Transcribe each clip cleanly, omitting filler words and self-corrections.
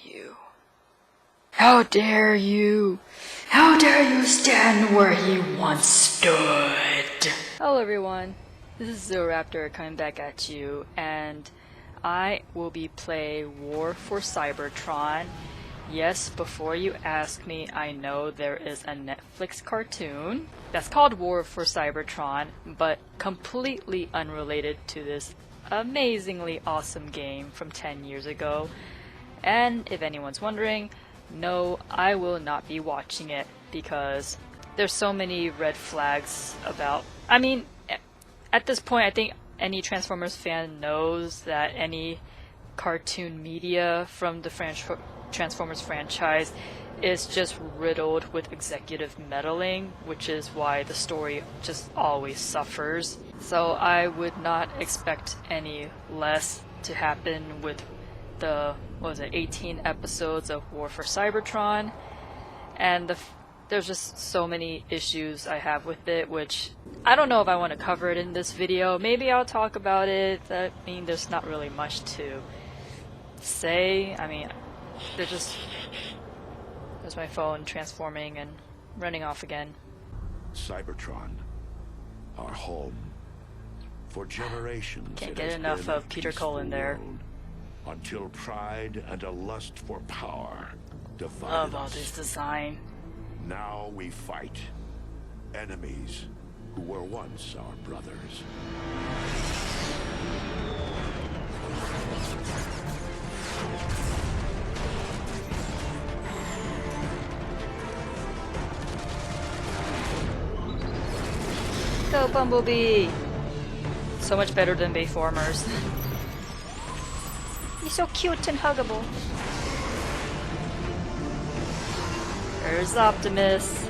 you? How dare you? How dare you stand where he once stood? Hello everyone, this is Zooraptor coming back at you, and I will be playing War for Cybertron. Yes, before you ask me, I know there is a Netflix cartoon that's called War for Cybertron, but completely unrelated to this amazingly awesome game from 10 years ago. And if anyone's wondering, no, I will not be watching it because there's so many red flags about... I mean, at this point I think any Transformers fan knows that any cartoon media from the Transformers franchise is just riddled with executive meddling, which is why the story just always suffers. So I would not expect any less to happen with the, 18 episodes of War for Cybertron, and there's just so many issues I have with it, which I don't know if I want to cover it in this video. Maybe I'll talk about it. I mean, there's not really much to say. I mean, there's my phone transforming and running off again. Cybertron, our home. For generations, can't get enough of Peter Cullen there. Until pride and a lust for power divided Love all us. this design. Now we fight enemies who were once our brothers. Go Bumblebee! So much better than Bayformers. He's so cute and huggable. There's Optimus.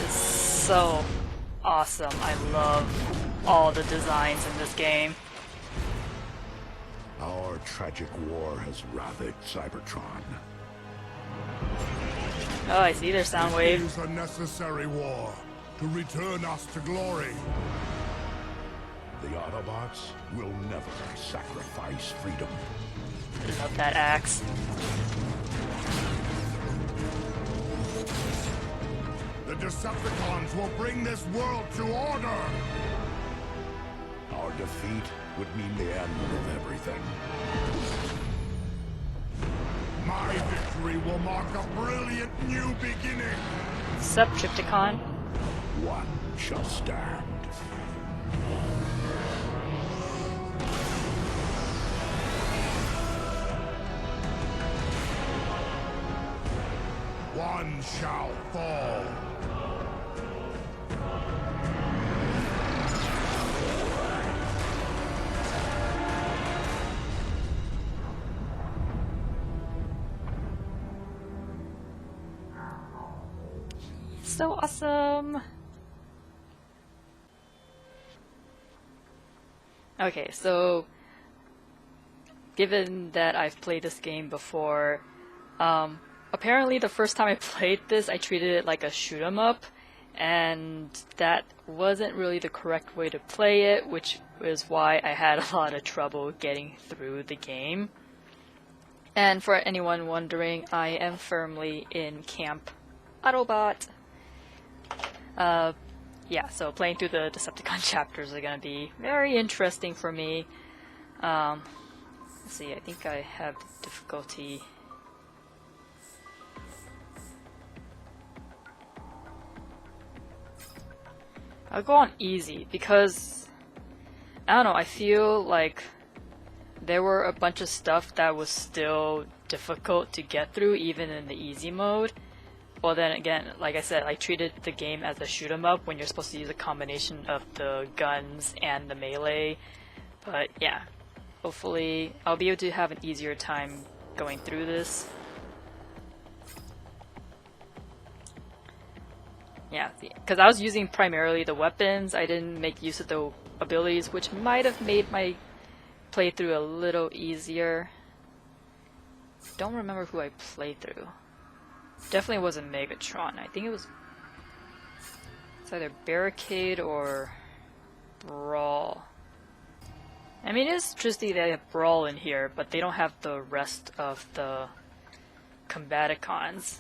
It's so awesome. I love all the designs in this game. Our tragic war has ravaged Cybertron. Oh, I see their sound wave. It is a necessary war to return us to glory. The Autobots will never sacrifice freedom. I love that axe. The Decepticons will bring this world to order. Our defeat would mean the end of everything. My victory will mark a brilliant new beginning. Sup, Tripticon? One shall stand. One shall fall. So awesome! Okay, so given that I've played this game before, apparently the first time I played this I treated it like a shoot 'em up, and that wasn't really the correct way to play it, which is why I had a lot of trouble getting through the game. And for anyone wondering, I am firmly in Camp Autobot. Yeah, so playing through the Decepticon chapters are gonna be very interesting for me. Let's see, I think I have difficulty. I'll go on easy because, I don't know, I feel like there were a bunch of stuff that was still difficult to get through even in the easy mode. Well then again, like I said, I treated the game as a shoot 'em up when you're supposed to use a combination of the guns and the melee. But yeah, hopefully I'll be able to have an easier time going through this. Yeah, because I was using primarily the weapons, I didn't make use of the abilities, which might have made my playthrough a little easier. Don't remember who I played through. Definitely wasn't Megatron. I think it's either Barricade or Brawl. I mean, it's interesting they have Brawl in here, but they don't have the rest of the Combaticons.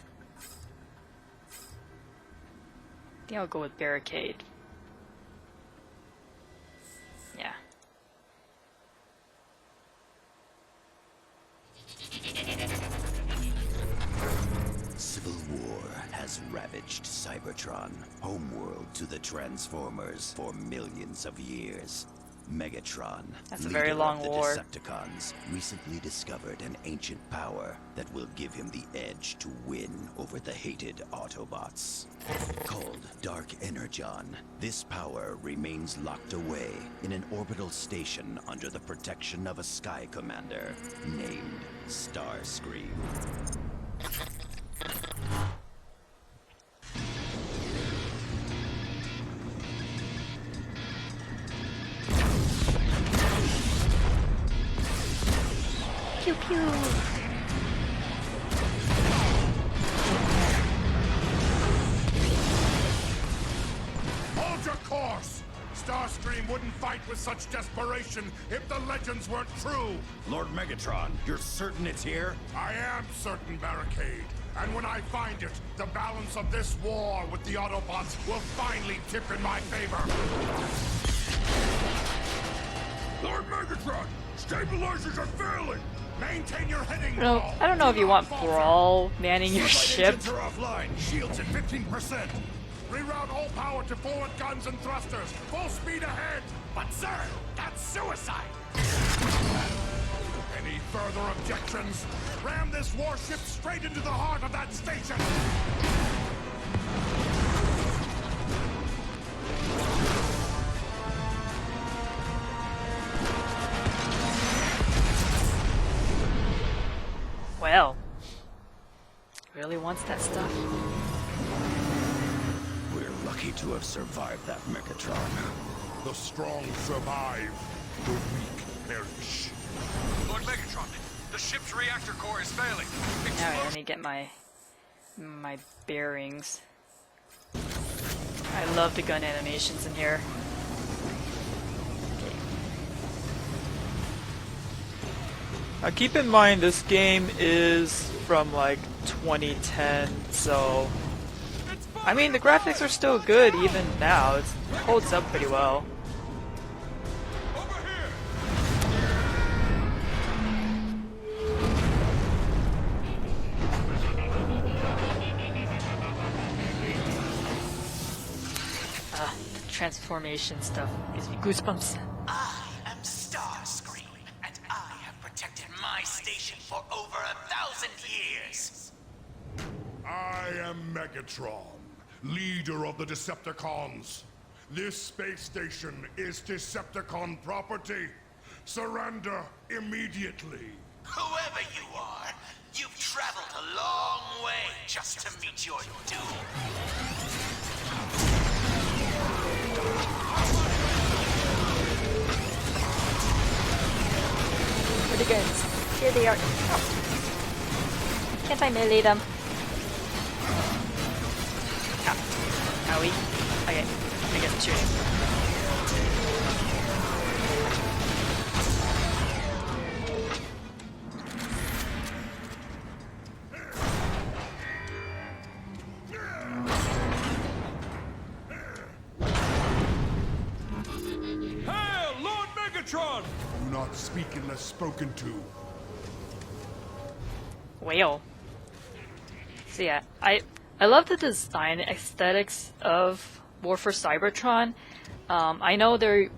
I think I'll go with Barricade. Yeah. Civil war has ravaged Cybertron, homeworld to the Transformers, for millions of years. Megatron, That's a very long leader of war. the Decepticons, recently discovered an ancient power that will give him the edge to win over the hated Autobots. Called Dark Energon, this power remains locked away in an orbital station under the protection of a Sky Commander named Starscream. Pew pew! Hold your course! Starscream wouldn't fight with such desperation if the legends weren't true. Lord Megatron, you're certain it's here? I am certain, Barricade. And when I find it, the balance of this war with the Autobots will finally tip in my favor. Lord Megatron, stabilizers are failing. Maintain your heading. No, I don't know if you want Brawl manning your ship. Engines are offline. Shields at 15%. Reroute all power to forward guns and thrusters. Full speed ahead. But sir, that's suicide. Any further objections? Ram this warship straight into the heart of that station. Well, really wants that stuff. We're lucky to have survived that Megatron. The strong survive. The weak perish. Lord Megatron, the ship's reactor core is failing. Alright, let me get my bearings. I love the gun animations in here. Keep in mind this game is from like 2010, so I mean the graphics are still good even now. It holds up pretty well. The transformation stuff gives me goosebumps. I am Starscream, and I have protected my station for over 1,000 years. I am Megatron, leader of the Decepticons. This space station is Decepticon property. Surrender immediately. Whoever you are, you've traveled a long way just to meet your doom. Where the guns? Here they are. Oh. Can't I melee them? Ah. Owie. Okay, I guess I'm shooting. Hail, Lord Megatron! Do not speak unless spoken to. Whale. So yeah, I love the design aesthetics of War for Cybertron. I know the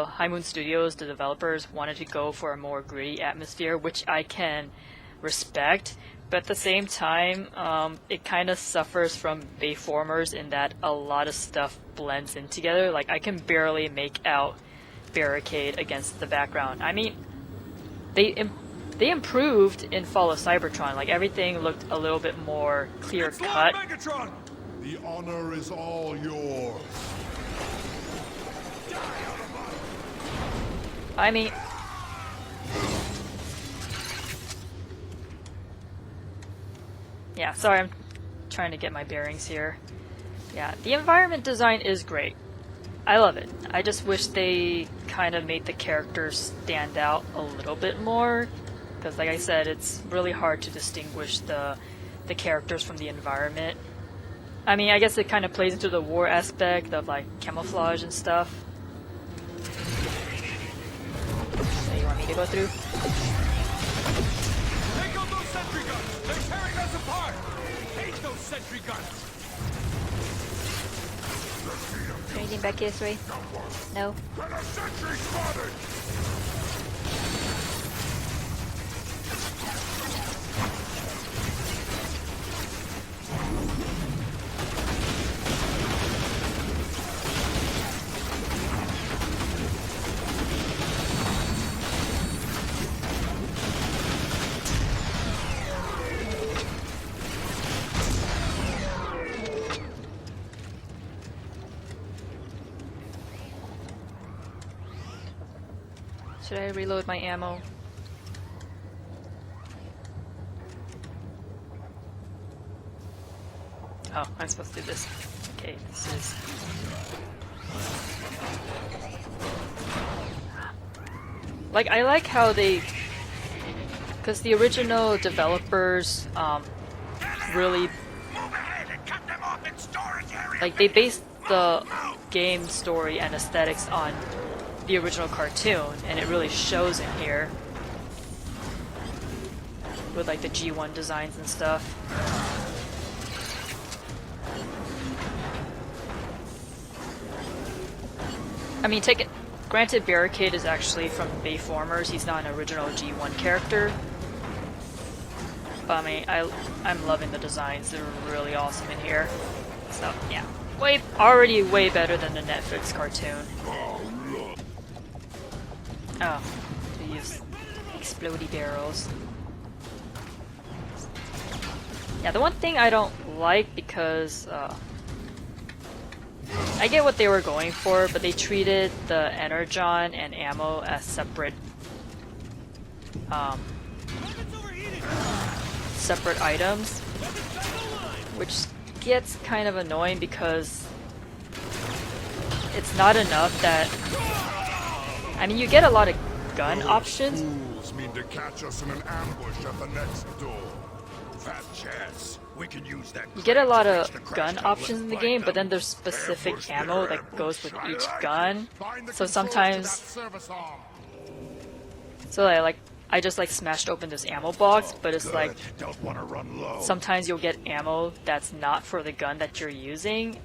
High Moon Studios, the developers, wanted to go for a more gritty atmosphere, which I can respect. But at the same time, it kind of suffers from Bayformers in that a lot of stuff blends in together. Like, I can barely make out Barricade against the background. I mean, they improved in Fall of Cybertron. Like, everything looked a little bit more clear It's Lord cut. Megatron! The honor is all yours. I mean, yeah, sorry, I'm trying to get my bearings here. Yeah, the environment design is great. I love it. I just wish they kind of made the characters stand out a little bit more, because like I said, it's really hard to distinguish the characters from the environment. I mean, I guess it kind of plays into the war aspect of like camouflage and stuff. So you want me to go through? Take out those sentry guns! They're tearing us apart! Hate those sentry guns! Anything back here this way? No? Got a sentry spotted! Should I reload my ammo? Oh, I'm supposed to do this. Okay, this is... Like, I like how they... Because the original developers, really... Like, they based the game story and aesthetics on the original cartoon, and it really shows in here. With, like, the G1 designs and stuff. I mean, take it. Granted, Barricade is actually from Bayformers. He's not an original G1 character. But I mean, I'm loving the designs. They're really awesome in here. So yeah, already way better than the Netflix cartoon. Oh, to use explodey barrels. Yeah, the one thing I don't like, because I get what they were going for, but they treated the energon and ammo as separate items, which gets kind of annoying because it's not enough that... I mean, you get a lot of gun options. Fools mean to catch us in an ambush at the next door. Fat chance. We can use that. You get a lot of gun options in the game, but then there's specific ammo that goes with each gun. So sometimes... So I just like smashed open this ammo box, but it's like Don't want to run low. sometimes you'll get ammo that's not for the gun that you're using.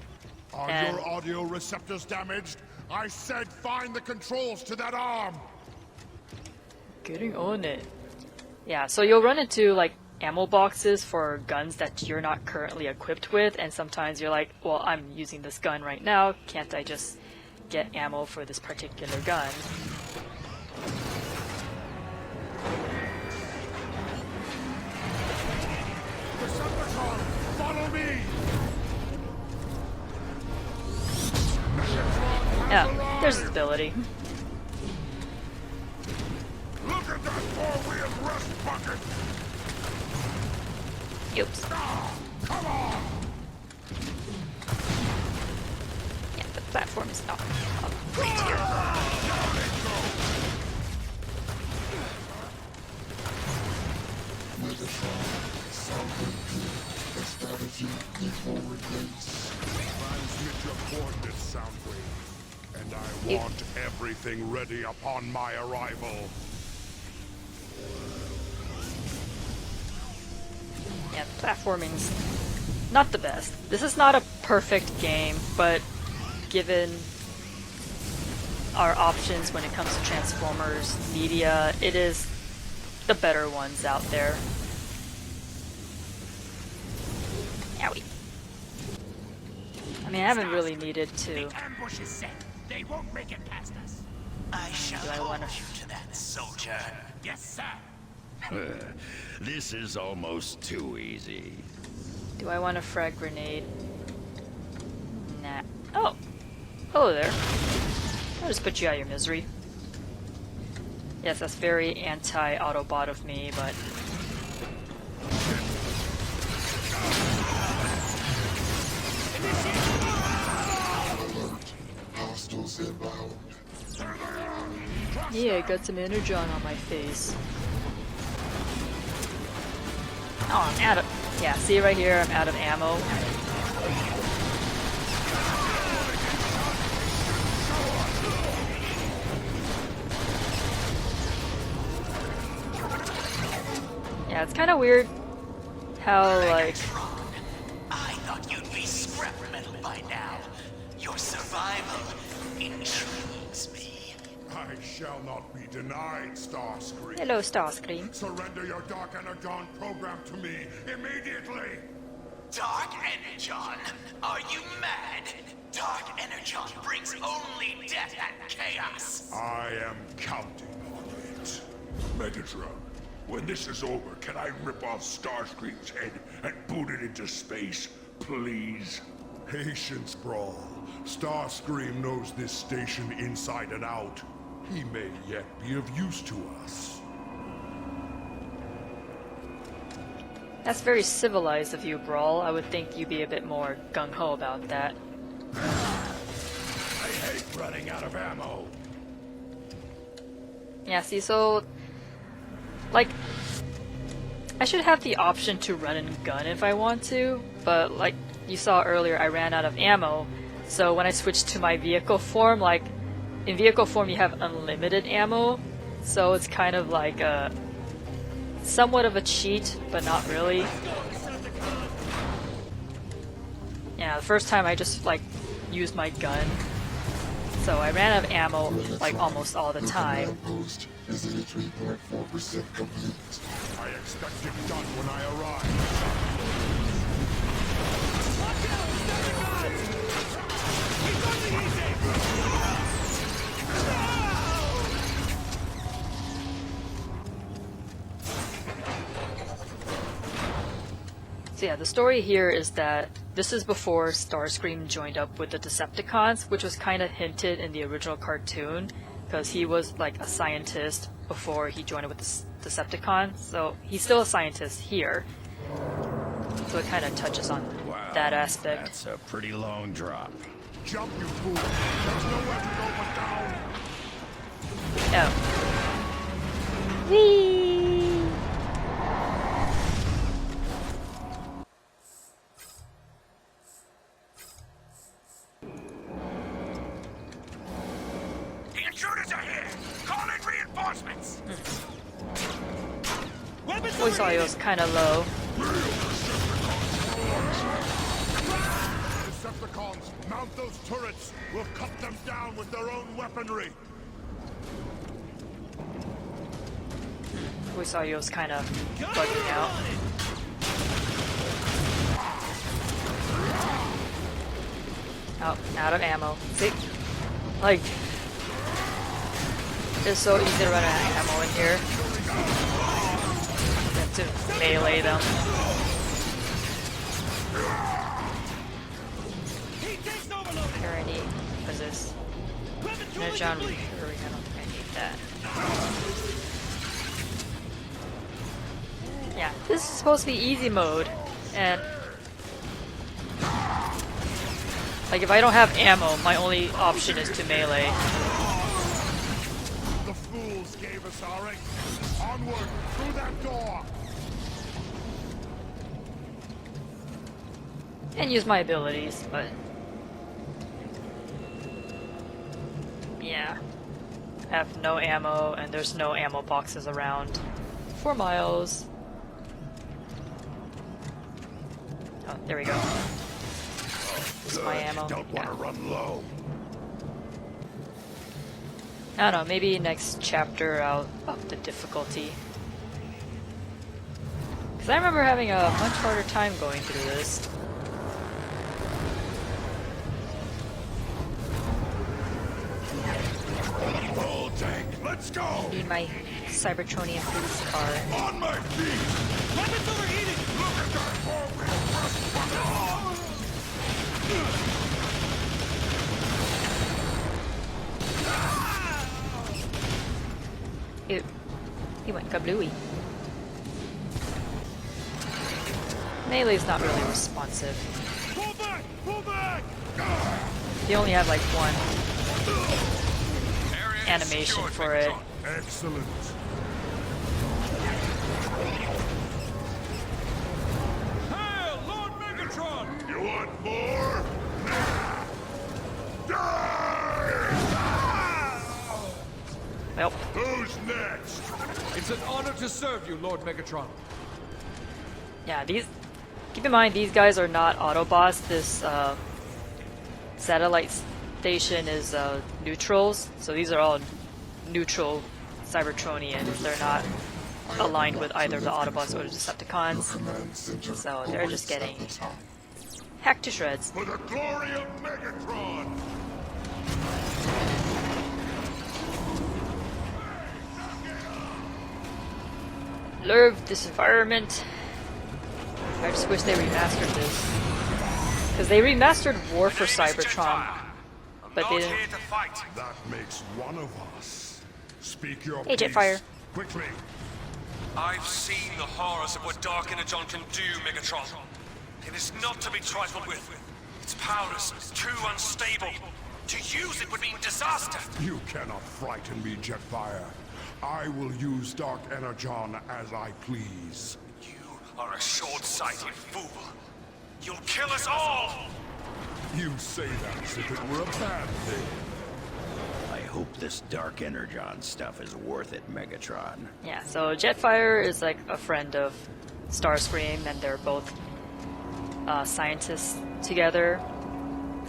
Are and- your audio receptors damaged? I said find the controls to that arm. Getting on it. Yeah, so you'll run into like ammo boxes for guns that you're not currently equipped with, and sometimes you're like, well, I'm using this gun right now, can't I just get ammo for this particular gun? Cybertron, follow me. Yeah, there's his ability. Look at that four-wheeled rust bucket. Oops. Come on. Yeah, the platform is not great here. Transmit your coordinates, Soundwave, and I want everything ready upon my arrival. Yeah, platforming's not the best. This is not a perfect game, but given our options when it comes to Transformers media, it is the better ones out there. Owie. I mean, I haven't really needed to... Ambush is set. They won't make it past us. I shall Do I hold wanna- you to that, soldier. Yes, sir. This is almost too easy. Do I want a frag grenade? Nah. Oh! Hello there. I'll just put you out of your misery. Yes, that's very anti-Autobot of me, but... Yeah, got some energon on my face. Oh, I'm out of... Yeah, see right here, I'm out of ammo. Yeah, it's kind of weird how, like... I thought you'd be scrap metal by now. Your survival intrigues me. I shall not be denied, Starscream. Hello, Starscream. Surrender your Dark Energon program to me immediately! Dark Energon? Are you mad? Dark Energon brings only death and chaos. I am counting on it. Megatron, when this is over, can I rip off Starscream's head and boot it into space, please? Patience, Brawl. Starscream knows this station inside and out. He may yet be of use to us. That's very civilized of you, Brawl. I would think you'd be a bit more gung-ho about that. I hate running out of ammo. Yeah, see, so... Like... I should have the option to run and gun if I want to, but like you saw earlier, I ran out of ammo. So when I switched to my vehicle form, like... In vehicle form you have unlimited ammo, so it's kind of like a... somewhat of a cheat, but not really. Yeah, the first time I just like used my gun, so I ran out of ammo like almost all the time. I expect it done when I arrive. So yeah, the story here is that this is before Starscream joined up with the Decepticons, which was kind of hinted in the original cartoon, because he was like a scientist before he joined up with the Decepticons, so he's still a scientist here. So it kind of touches on that aspect. That's a pretty long drop. Jump, you fool! There's nowhere to go but down! Oh. Whee! The intruders are here! Call in reinforcements! Voice audio is kind of low. Decepticons, mount those turrets! We'll cut them down with their own weaponry! Voice audio is kind of bugging out. Oh, out of ammo. See? Like, it's so easy to run out of ammo in here. You have to melee them. Tyranny. What is this? Energon Recurring. I don't think I need that. Yeah, this is supposed to be easy mode, and like if I don't have ammo, my only option is to melee. The fools gave us our exit. Onward, through that door! And use my abilities, but yeah, I have no ammo, and there's no ammo boxes around. 4 miles. Oh, there we go. This is my ammo. Don't want to run low. I don't know, maybe next chapter I'll up the difficulty. Because I remember having a much harder time going through this. Full tank, let's go! Need my Cybertronian police car. On my feet! Weapons overheating! Look at that Ew. He went kablooey. Melee's not really responsive. Pull back! Pull back! You only have like one animation for it. Excellent. Hail, Lord Megatron! You want more? Die! Well, Who's next? It's an honor to serve you, Lord Megatron. yeah, keep in mind, these guys are not Autobots. This satellite station is neutrals, so these are all neutral Cybertronians. They're not aligned with either the Autobots or the Decepticons, so they're just getting hacked to shreds. For the glory of Megatron! Love this environment. I just wish they remastered this. Because they remastered War for Cybertron, but they didn't. That makes one of us. Speak your Hey, piece. Jetfire. Quickly. I've seen the horrors of what Dark Energon can do, Megatron. It is not to be trifled with. Its power is too unstable. To use it would mean disaster. You cannot frighten me, Jetfire. I will use Dark Energon as I please. You are a short-sighted fool. You'll kill us all! You say that as if it were a bad thing. I hope this Dark Energon stuff is worth it, Megatron. Yeah, so Jetfire is like a friend of Starscream, and they're both scientists together.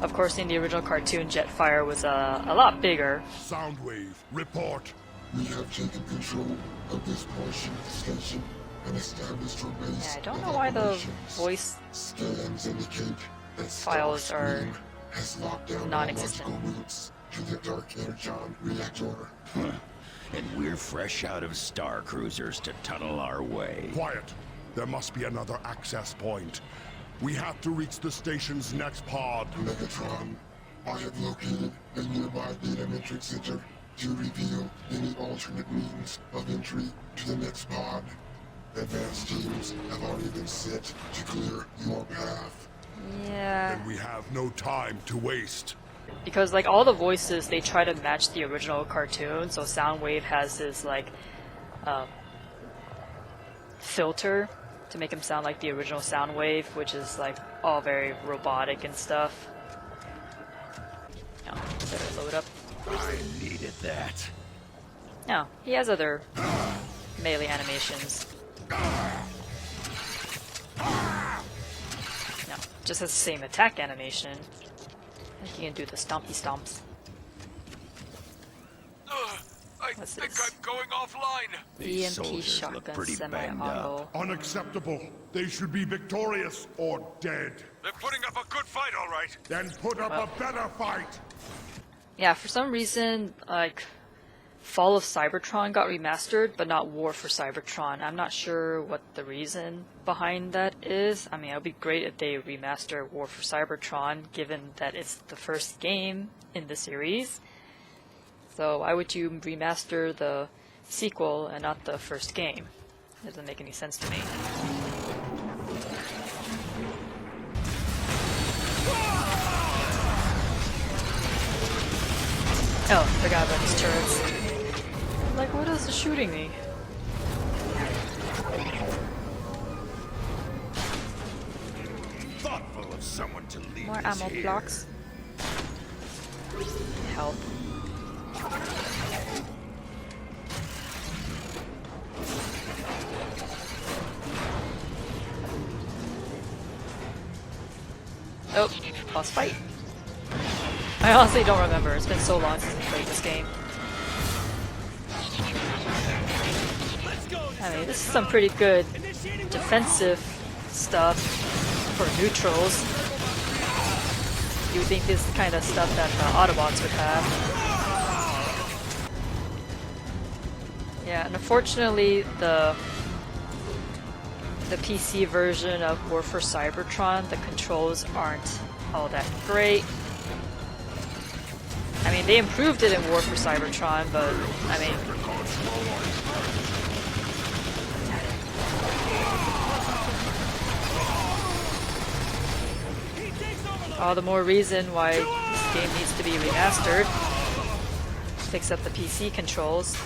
Of course, in the original cartoon, Jetfire was a lot bigger. Soundwave, report. We have taken control of this portion of the station and established a base. Yeah, I don't know why the voice Scans indicate that files are Starscream has locked down non-existent. biological routes to the Dark Energon reactor. And we're fresh out of Star Cruisers to tunnel our way. Quiet. There must be another access point. We have to reach the station's next pod. Megatron, I have located a nearby data matrix center to reveal any alternate means of entry to the next pod. Advanced teams have already been set to clear your path. Yeah, And we have no time to waste. because like all the voices, they try to match the original cartoon. So Soundwave has this like filter to make him sound like the original Soundwave, which is like all very robotic and stuff. No, better load up. I needed that. No, he has other melee animations. No, just has the same attack animation. Like he can do the stompy stomps. I What's think this? I'm going offline. These EMP soldiers look shotgun pretty banged semi-auto. Unacceptable. They should be victorious or dead. They're putting up a good fight, all right. Then put up a better fight. Yeah, for some reason, like, Fall of Cybertron got remastered, but not War for Cybertron. I'm not sure what the reason behind that is. I mean, it would be great if they remaster War for Cybertron, given that it's the first game in the series. So why would you remaster the sequel and not the first game? It doesn't make any sense to me. Oh, forgot about these turrets. Like, what else is shooting me? Thoughtful of someone to leave More us ammo here. blocks. Help. Oh, boss fight. I honestly don't remember. It's been so long since I played this game. I mean, this is some pretty good defensive stuff for neutrals. You would think this is the kind of stuff that the Autobots would have. Yeah, and unfortunately, the PC version of War for Cybertron, the controls aren't all that great. I mean, they improved it in War for Cybertron, but I mean, all the more reason why this game needs to be remastered. fix up the PC controls.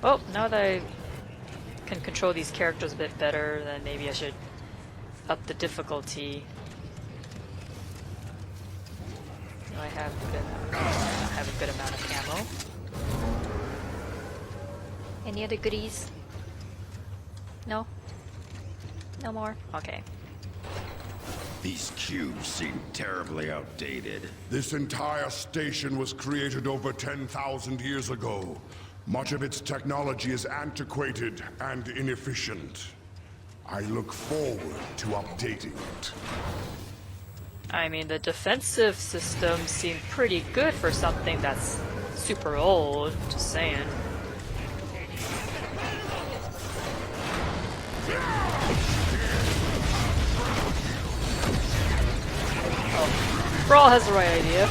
Well, now that I can control these characters a bit better, then maybe I should up the difficulty. Do I have a good amount of ammo? Any other goodies? No? No more? Okay. These cubes seem terribly outdated. This entire station was created over 10,000 years ago. Much of its technology is antiquated and inefficient. I look forward to updating it. I mean, the defensive systems seem pretty good for something that's super old, just saying. Oh, Brawl has the right idea.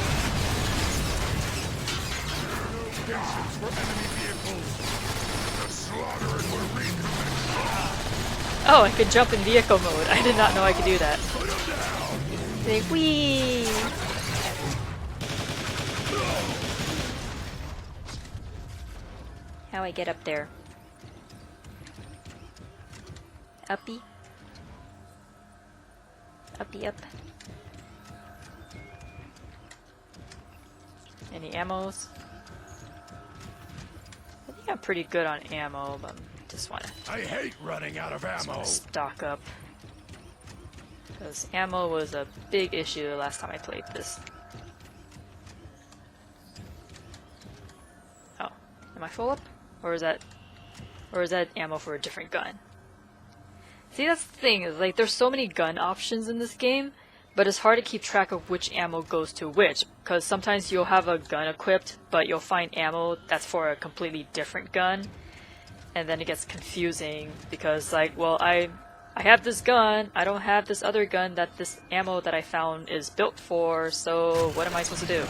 Oh, I can jump in vehicle mode. I did not know I could do that. Say whee! How I get up there? Uppy? Uppy up. Any ammos? I think I'm pretty good on ammo, but just wanna I hate running out of ammo. stock up. Because ammo was a big issue the last time I played this. Oh, am I full up? Or is that ammo for a different gun? See, that's the thing, is like there's so many gun options in this game, but it's hard to keep track of which ammo goes to which, because sometimes you'll have a gun equipped, but you'll find ammo that's for a completely different gun, and then it gets confusing, because like, well, I have this gun, I don't have this other gun that this ammo that I found is built for, so what am I supposed to do?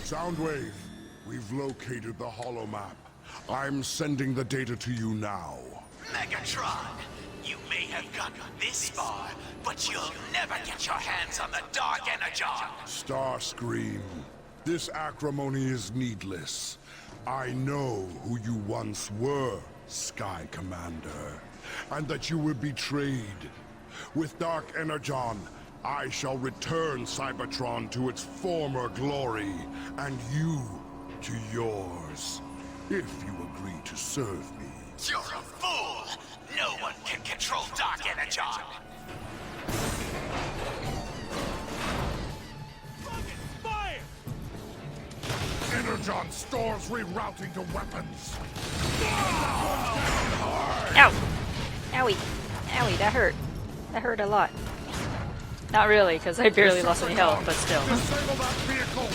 Soundwave, we've located the holomap. I'm sending the data to you now. Megatron, you may have gotten this far, but you'll never get your hands on the Dark Energon. Starscream, this acrimony is needless. I know who you once were, Sky Commander, and that you were betrayed. With Dark Energon, I shall return Cybertron to its former glory, and you to yours, if you agree to serve me. You're a fool! No one can control Dark Energon! Fire! Energon stores rerouting to weapons. Ow! Owie! Owie, that hurt. That hurt a lot. Not really, because I barely lost any health, but still. Disable that vehicle!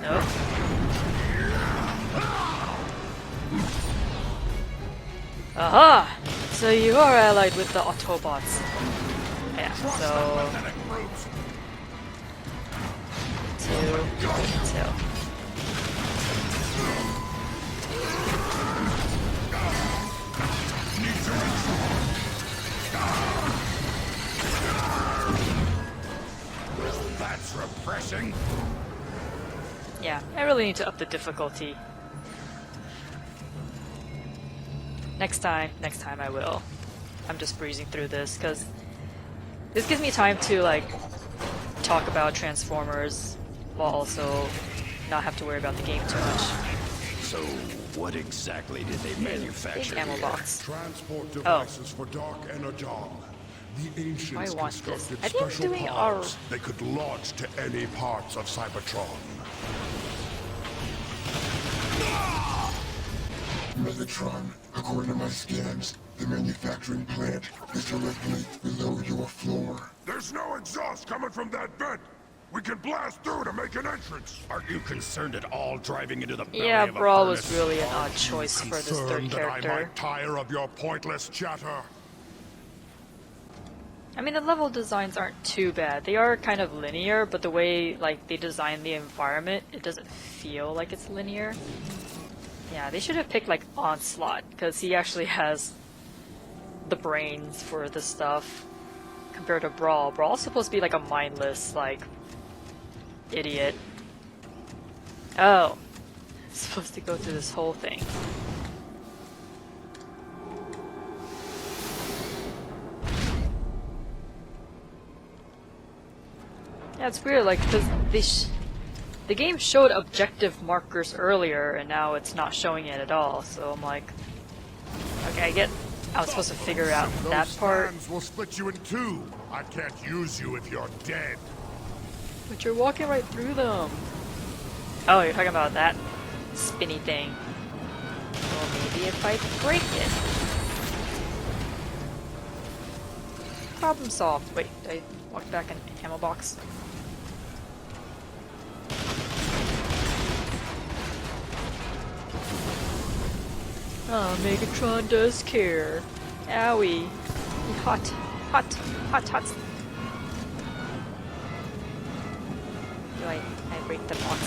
Nope. Aha! So you are allied with the Autobots. Yeah, so... 2. That's refreshing. Yeah, I really need to up the difficulty. Next time I will. I'm just breezing through this because this gives me time to like talk about Transformers while also not have to worry about the game too much. So, what exactly did they manufacture Big ammo here? box. Transport devices for Dark Energon. The ancients I want this. constructed I think I'm special doing pods they could launch to any parts of Cybertron. Megatron, according to my scans, the manufacturing plant is directly below your floor. There's no exhaust coming from that vent. We can blast through to make an entrance. Aren't you concerned at all driving into the belly Yeah, of a Brawl was furnace? really an odd choice for this third Concerned that I character. might tire of your pointless chatter. I mean, the level designs aren't too bad. They are kind of linear, but the way like they design the environment, it doesn't feel like it's linear. Yeah, they should have picked like Onslaught, because he actually has the brains for this stuff. Compared to Brawl. Brawl's supposed to be like a mindless, like, idiot. Oh. Supposed to go through this whole thing. Yeah, it's weird, like, because the game showed objective markers earlier, and now it's not showing it at all, so I'm like... Okay, I get... I was supposed to figure out that part. Those will split you in two. I can't use you if you're dead. But you're walking right through them. Oh, you're talking about that spinny thing. Well, maybe if I break it. Problem solved. Wait, did I walk back an ammo box? Oh, Megatron does care. Owie. Hot, hot, hot, hot. Do I break the box?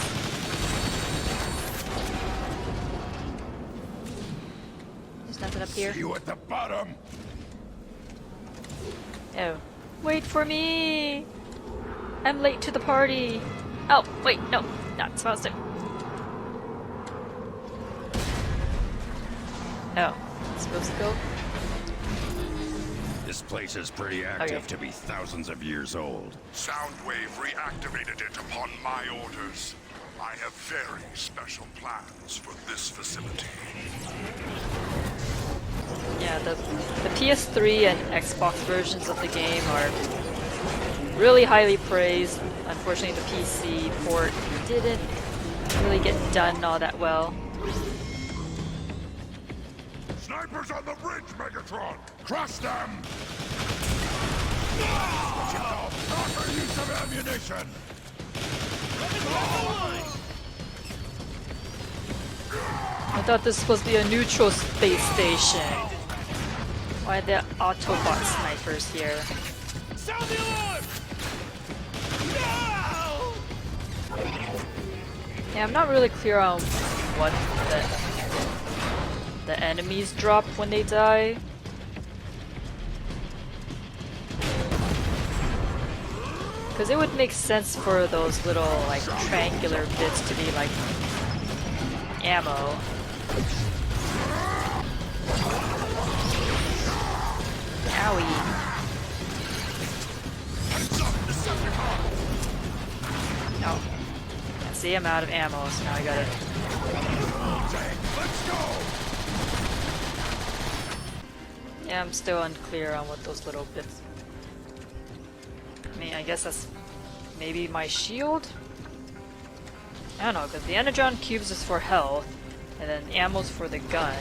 There's nothing up here. See you at the bottom. Oh. Wait for me! I'm late to the party! Oh, wait, no, not supposed to. Oh, supposed to go? This place is pretty active Okay. to be thousands of years old. Soundwave reactivated it upon my orders. I have very special plans for this facility. Yeah, the PS3 and Xbox versions of the game are really highly praised. Unfortunately, the PC port didn't really get done all that well. Snipers on the bridge, Megatron! Crush them! Proper use of ammunition! I thought this was supposed to be a neutral space station. Why are there Autobot snipers here? Sound the alarm! No! Yeah, I'm not really clear on what the enemies drop when they die. Because it would make sense for those little, like, triangular bits to be, like, ammo. Owie. No. See, I'm out of ammo, so now I gotta... Let's go! Yeah, I'm still unclear on what those little bits... I mean, I guess that's maybe my shield? I don't know, because the Energon cubes is for health, and then ammo's for the gun.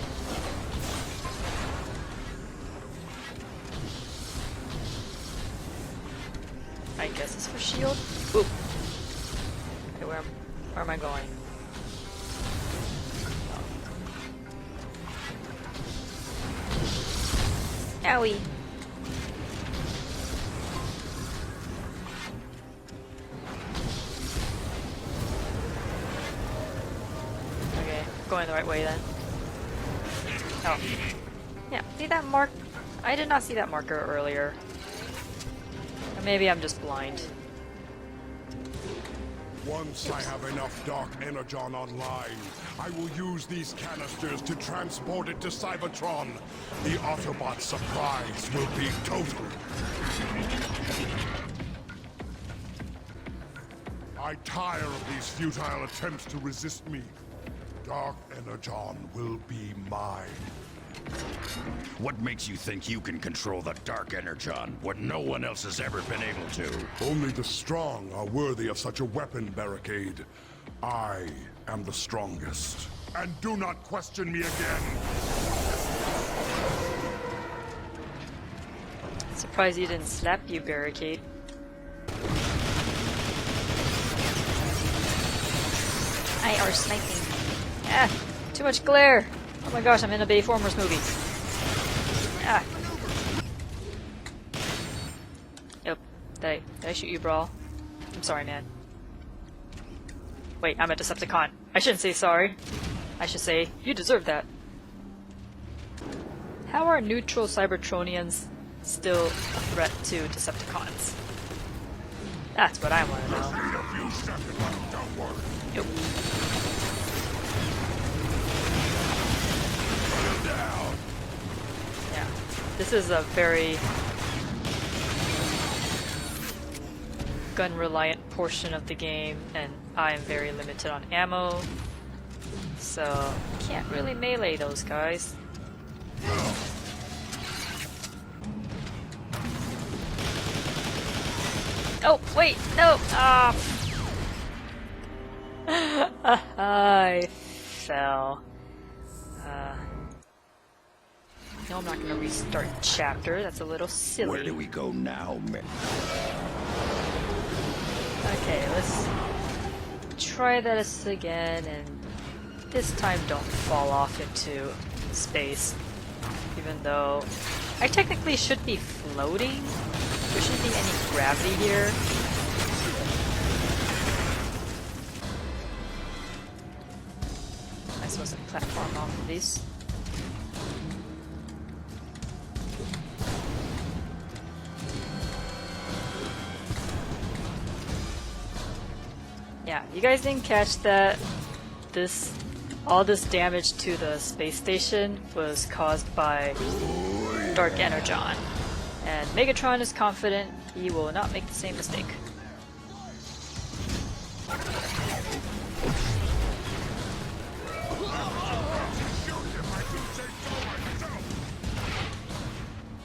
I guess it's for shield? Ooh. Okay, where am I going? Owie. Okay, going the right way then. Oh. Yeah, see that mark? I did not see that marker earlier. Or maybe I'm just blind. Once I have enough Dark Energon online, I will use these canisters to transport it to Cybertron. The Autobot surprise will be total. I tire of these futile attempts to resist me. Dark Energon will be mine. What makes you think you can control the Dark Energon when no one else has ever been able to? Only the strong are worthy of such a weapon, Barricade. I am the strongest. And do not question me again. Surprised you didn't slap you, Barricade. I are sniping. Ah, too much glare. Oh my gosh, I'm in a Bayformers movie. Ah. Yep. Did I shoot you, Brawl? I'm sorry, man. Wait, I'm a Decepticon. I shouldn't say sorry. I should say, you deserve that. How are neutral Cybertronians still a threat to Decepticons? That's what I want to know. Yep. Yeah, this is a very gun-reliant portion of the game, and I am very limited on ammo, so can't really melee those guys. Oh, wait, no! Ah! I fell. No, I'm not gonna restart chapter, that's a little silly. Where do we go now, man? Okay, let's try this again, and this time don't fall off into space. Even though I technically should be floating. There shouldn't be any gravity here. Am I supposed to platform off of these? Yeah, you guys didn't catch that all this damage to the space station was caused by Dark Energon. And Megatron is confident he will not make the same mistake.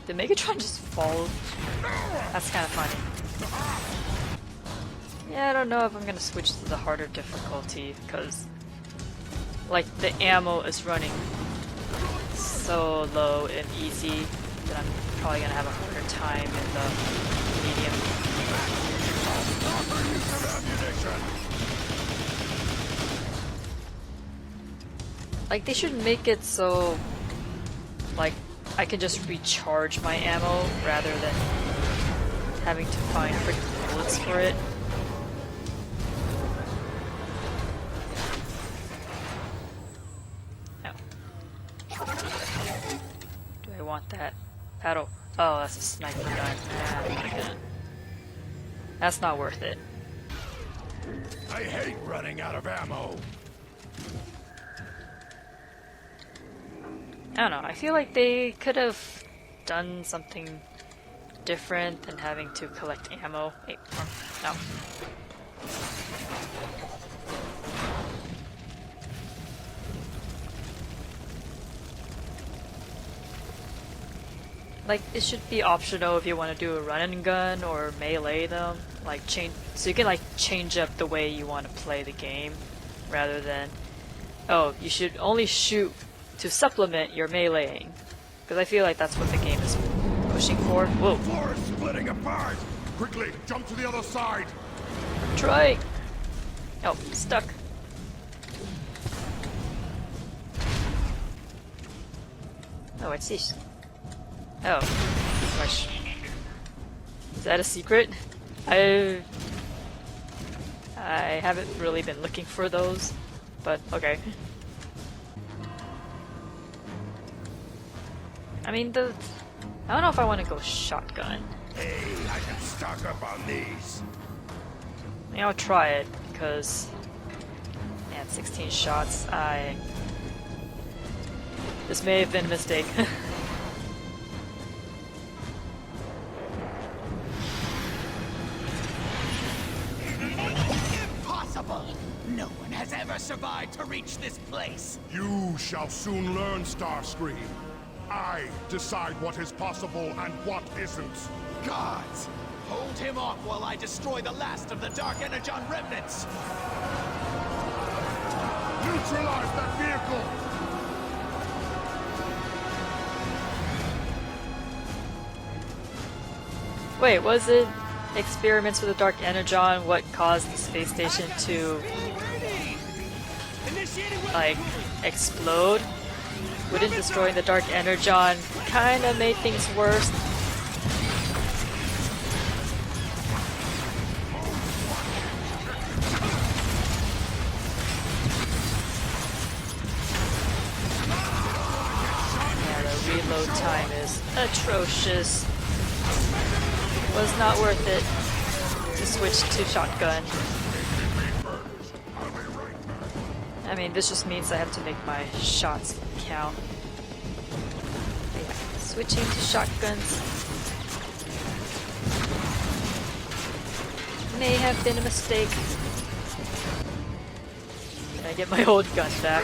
Did Megatron just fall? That's kind of funny. Yeah, I don't know if I'm gonna switch to the harder difficulty, because like the ammo is running so low and easy that I'm probably gonna have a harder time in the medium. Like they should make it so like I can just recharge my ammo rather than having to find freaking bullets for it. Want that paddle? Oh, that's a sniper gun. That's not worth it. I hate running out of ammo. I don't know. I feel like they could have done something different than having to collect ammo. Hey, no. Like, it should be optional if you want to do a run and gun or melee them. Like, so you can like change up the way you want to play the game, rather than, oh, you should only shoot to supplement your meleeing. Because I feel like that's what the game is pushing for. Whoa. The floor is splitting apart. Quickly, jump to the other side. Try. Oh, stuck. Oh, what's this? Oh, gosh. Is that a secret? I haven't really been looking for those, but okay. I mean, I don't know if I want to go shotgun. Hey, I can stock up on these. I mean, I'll try it because, man, 16 shots. This may have been a mistake. No one has ever survived to reach this place. You shall soon learn, Starscream. I decide what is possible and what isn't. Gods, hold him off while I destroy the last of the Dark Energon remnants. Neutralize that vehicle! Wait, was it experiments with the Dark Energon what caused the space station to like explode? Wouldn't destroying the Dark Energon kinda made things worse? reload time is atrocious. Was not worth it to switch to shotgun. I mean, this just means I have to make my shots count. But yeah, switching to shotguns may have been a mistake. Can I get my old gun back?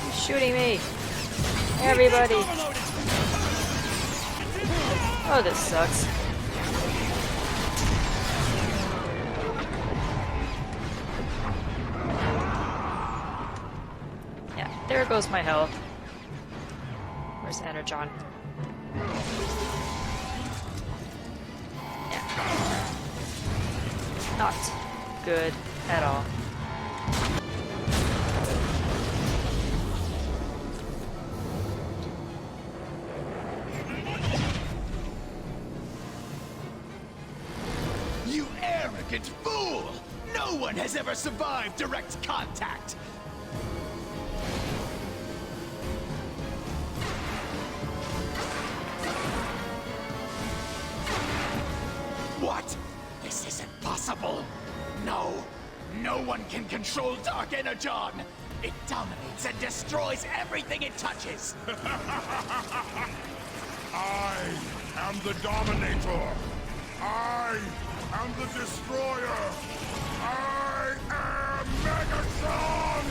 He's shooting me! Everybody! Oh, this sucks. Yeah, there goes my health. Where's Energon? Yeah. Not good at all. You arrogant fool! No one has ever survived direct contact! What? This isn't possible! No! No one can control Dark Energon! It dominates and destroys everything it touches! I am the Dominator. I am the Destroyer. I am Megatron!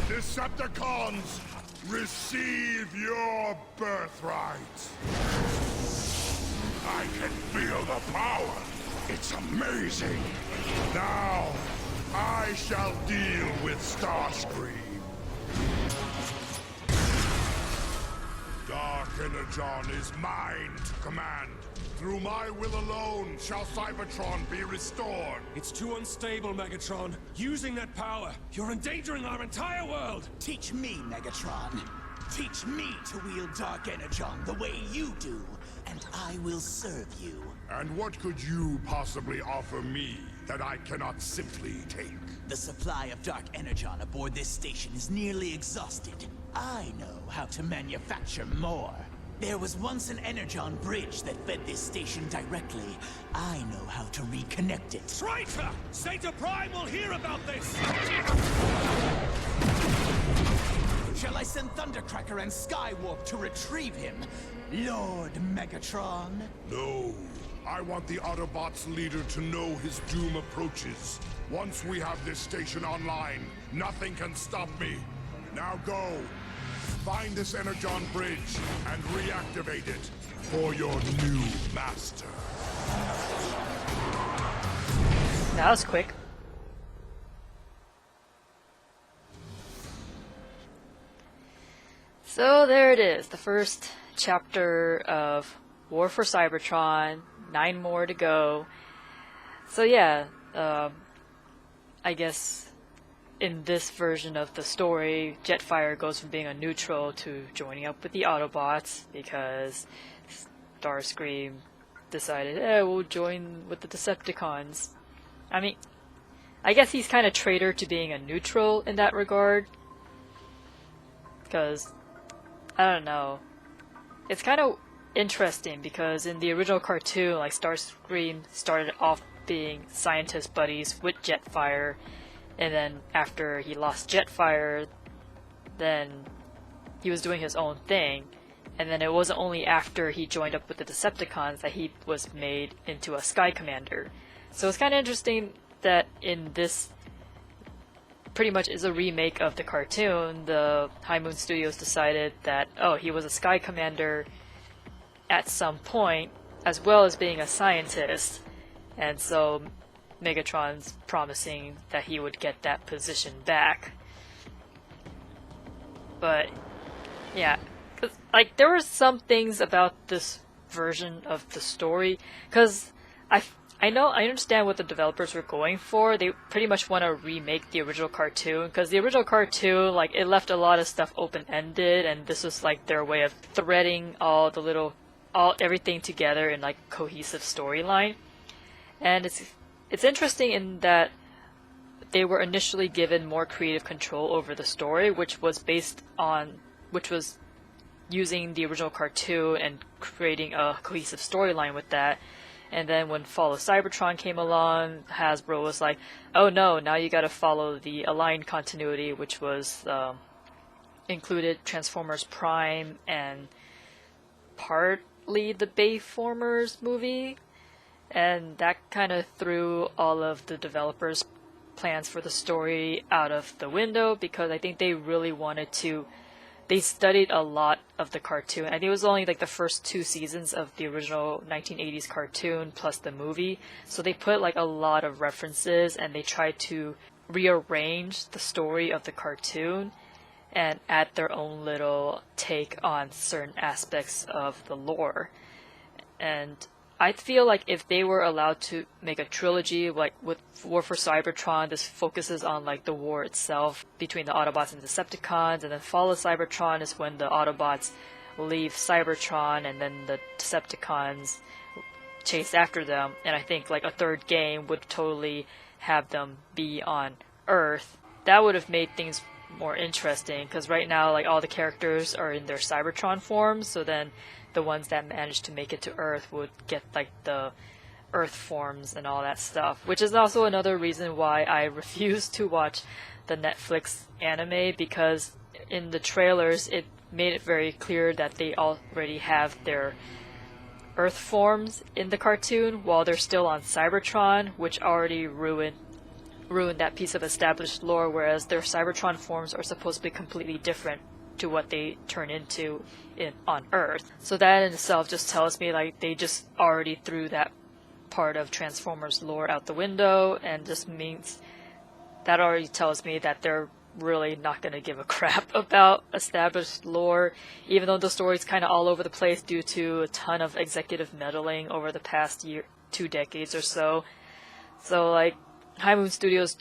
Decepticons, receive your birthright. I can feel the power. It's amazing. Now, I shall deal with Starscream. Dark Energon is mine to command. Through my will alone shall Cybertron be restored. It's too unstable, Megatron. Using that power, you're endangering our entire world! Teach me, Megatron. Teach me to wield Dark Energon the way you do, and I will serve you. And what could you possibly offer me that I cannot simply take? The supply of Dark Energon aboard this station is nearly exhausted. I know how to manufacture more. There was once an Energon bridge that fed this station directly. I know how to reconnect it. Traitor! Zeta Prime will hear about this! Shall I send Thundercracker and Skywarp to retrieve him? Lord Megatron? No. I want the Autobots' leader to know his doom approaches. Once we have this station online, nothing can stop me. Now go. Find this Energon bridge and reactivate it for your new master. That was quick. So there it is, the first chapter of War for Cybertron. 9 more to go. So yeah, I guess in this version of the story, Jetfire goes from being a neutral to joining up with the Autobots because Starscream decided, we'll join with the Decepticons. I mean, I guess he's kind of traitor to being a neutral in that regard. Because, I don't know. It's kind of interesting because in the original cartoon, like, Starscream started off being scientist buddies with Jetfire, and then after he lost Jetfire, then he was doing his own thing, and then it wasn't only after he joined up with the Decepticons that he was made into a Sky Commander. So it's kind of interesting that in this pretty much is a remake of the cartoon, the High Moon Studios decided that, oh, he was a Sky Commander at some point, as well as being a scientist, and so Megatron's promising that he would get that position back. But yeah, 'cause, like, there were some things about this version of the story, because I understand what the developers were going for. They pretty much want to remake the original cartoon, because the original cartoon, like, it left a lot of stuff open-ended, and this was like their way of threading everything together in like cohesive storyline. And it's interesting in that they were initially given more creative control over the story, which was using the original cartoon and creating a cohesive storyline with that. And then when Fall of Cybertron came along, Hasbro was like, oh no, now you gotta follow the aligned continuity, which was included Transformers Prime and partly the Bayformers movie. And that kind of threw all of the developers' plans for the story out of the window, because I think they really wanted to. They studied a lot of the cartoon. I think it was only like the first 2 seasons of the original 1980s cartoon plus the movie. So they put like a lot of references, and they tried to rearrange the story of the cartoon and add their own little take on certain aspects of the lore. And I feel like if they were allowed to make a trilogy, like with War for Cybertron, this focuses on like the war itself between the Autobots and Decepticons, and then Fall of Cybertron is when the Autobots leave Cybertron and then the Decepticons chase after them. And I think like a third game would totally have them be on Earth. That would have made things more interesting, because right now like all the characters are in their Cybertron forms, so then the ones that managed to make it to Earth would get like the Earth forms and all that stuff, which is also another reason why I refuse to watch the Netflix anime, because in the trailers it made it very clear that they already have their Earth forms in the cartoon while they're still on Cybertron, which already ruined that piece of established lore, whereas their Cybertron forms are supposed to be completely different to what they turn into on Earth. So that in itself just tells me like they just already threw that part of Transformers lore out the window, and just means that already tells me that they're really not going to give a crap about established lore, even though the story's kind of all over the place due to a ton of executive meddling over the past 2 decades or so. So like High Moon Studios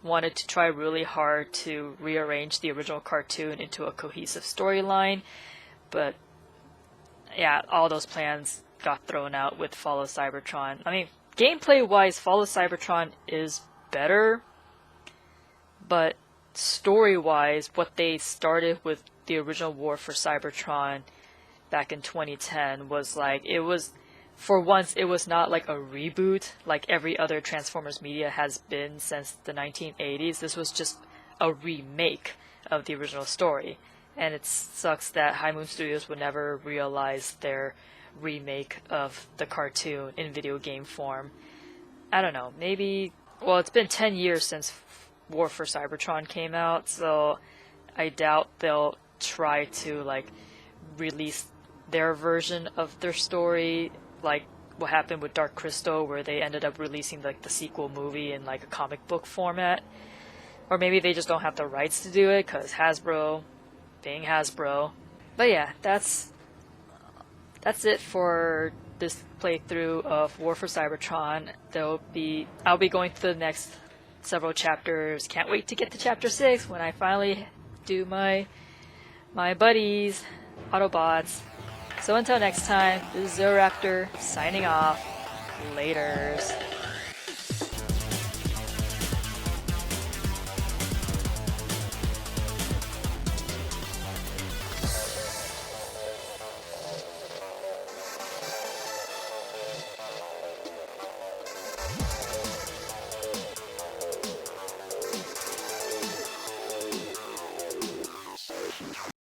wanted to try really hard to rearrange the original cartoon into a cohesive storyline, but yeah, all those plans got thrown out with Fall of Cybertron. I mean, gameplay-wise, Fall of Cybertron is better, but story-wise, what they started with the original War for Cybertron back in 2010 was like, it was, for once, it was not like a reboot like every other Transformers media has been since the 1980s. This was just a remake of the original story. And it sucks that High Moon Studios would never realize their remake of the cartoon in video game form. I don't know, maybe, well, it's been 10 years since War for Cybertron came out, so I doubt they'll try to like release their version of their story like what happened with Dark Crystal, where they ended up releasing like the sequel movie in like a comic book format. Or maybe they just don't have the rights to do it, because Hasbro being Hasbro. But yeah, that's it for this playthrough of War for Cybertron. I'll be going through the next several chapters. Can't wait to get to chapter 6 when I finally do my buddies, Autobots. So until next time, this is Zeraptor signing off. Laters.